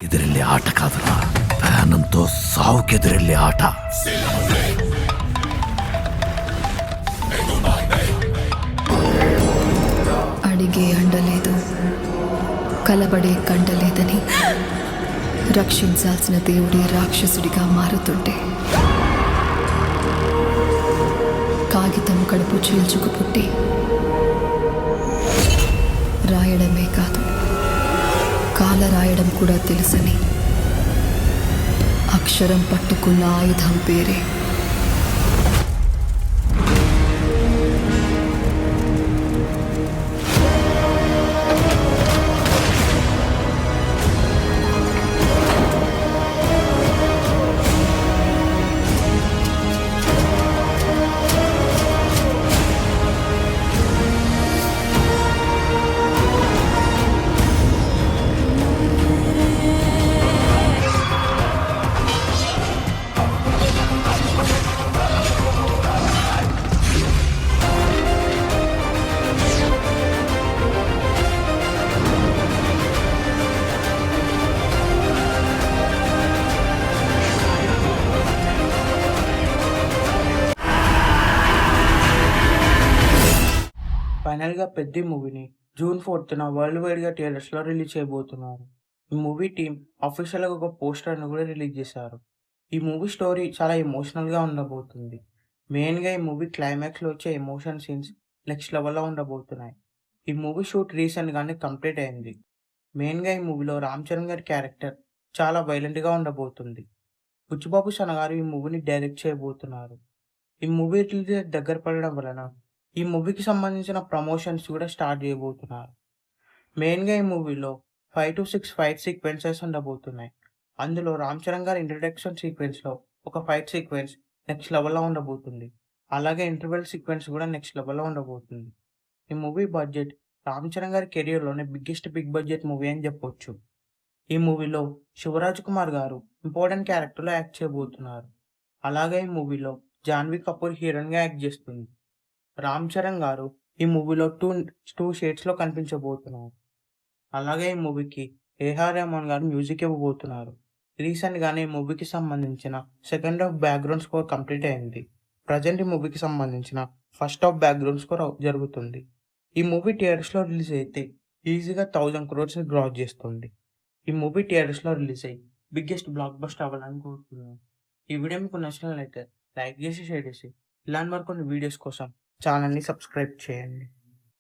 ఎదురెళ్ళే ఆట కాదురా, ప్రాణంతో సావుకెదురెళ్ళే ఆట. అడిగే అండలేదు, కలబడే కండలేదని రక్షించాల్సిన దేవుడే రాక్షసుడిగా మారుతుంటే, కాగితం కడుపు చీల్చుకు పుట్టి రాయడమే కాదు కాల రాయడం కూడా తెలుసని అక్షరం పట్టుకున్న ఆయుధం పేరే ఫైనల్గా పెద్ద మూవీని జూన్ 4న వరల్డ్ వైడ్గా థియేటర్స్లో రిలీజ్ చేయబోతున్నారు. ఈ మూవీ టీం అఫీషియల్గా ఒక పోస్టర్ను కూడా రిలీజ్ చేశారు. ఈ మూవీ స్టోరీ చాలా ఎమోషనల్గా ఉండబోతుంది. మెయిన్గా ఈ మూవీ క్లైమాక్స్లో వచ్చే ఎమోషన్ సీన్స్ నెక్స్ట్ లెవెల్లో ఉండబోతున్నాయి. ఈ మూవీ షూట్ రీసెంట్గానే కంప్లీట్ అయింది. మెయిన్గా ఈ మూవీలో రామ్ చరణ్ గారి క్యారెక్టర్ చాలా వైలెంట్గా ఉండబోతుంది. బుచ్చిబాబు సన గారు ఈ మూవీని డైరెక్ట్ చేయబోతున్నారు. ఈ మూవీ రిలీజ్ దగ్గర పడడం వలన ఈ మూవీకి సంబంధించిన ప్రమోషన్స్ కూడా స్టార్ట్ చేయబోతున్నారు. మెయిన్గా ఈ మూవీలో 5 to 6 ఫైట్ సీక్వెన్సెస్ ఉండబోతున్నాయి. అందులో రామ్ చరణ్ గారి ఇంట్రడక్షన్ సీక్వెన్స్లో ఒక ఫైట్ సీక్వెన్స్ నెక్స్ట్ లెవెల్లో ఉండబోతుంది. అలాగే ఇంటర్వెల్ సీక్వెన్స్ కూడా నెక్స్ట్ లెవెల్లో ఉండబోతుంది. ఈ మూవీ బడ్జెట్ రామ్ చరణ్ గారి కెరియర్లోనే బిగ్ బడ్జెట్ మూవీ అని చెప్పొచ్చు. ఈ మూవీలో శివరాజ్ కుమార్ గారు ఇంపార్టెంట్ క్యారెక్టర్లో యాక్ట్ చేయబోతున్నారు. అలాగే ఈ మూవీలో జాన్వీ కపూర్ హీరోయిన్గా యాక్ట్ చేస్తుంది. రామ్ చరణ్ గారు ఈ మూవీలో టూ షేడ్స్లో కనిపించబోతున్నారు. అలాగే ఈ మూవీకి ఏఆర్ రెహమాన్ గారు మ్యూజిక్ ఇవ్వబోతున్నారు. రీసెంట్గానే ఈ మూవీకి సంబంధించిన second half background score complete అయింది. ప్రజెంట్ ఈ మూవీకి సంబంధించిన ఫస్ట్ హాఫ్ బ్యాక్గ్రౌండ్ స్కోర్ జరుగుతుంది. ఈ మూవీ థియేటర్స్లో రిలీజ్ అయితే ఈజీగా 1000 crores గ్రాస్ చేస్తుంది. ఈ మూవీ థియేటర్స్లో రిలీజ్ అయ్యి బిగ్గెస్ట్ బ్లాక్ బస్టర్ అవ్వాలని కోరుతున్నాను. ఈ వీడియో మీకు నచ్చినట్లయితే లైక్ చేసి షేర్ చేసి ఇలాంటి మరికొన్ని వీడియోస్ కోసం ఛానల్ని సబ్స్క్రైబ్ చేయండి.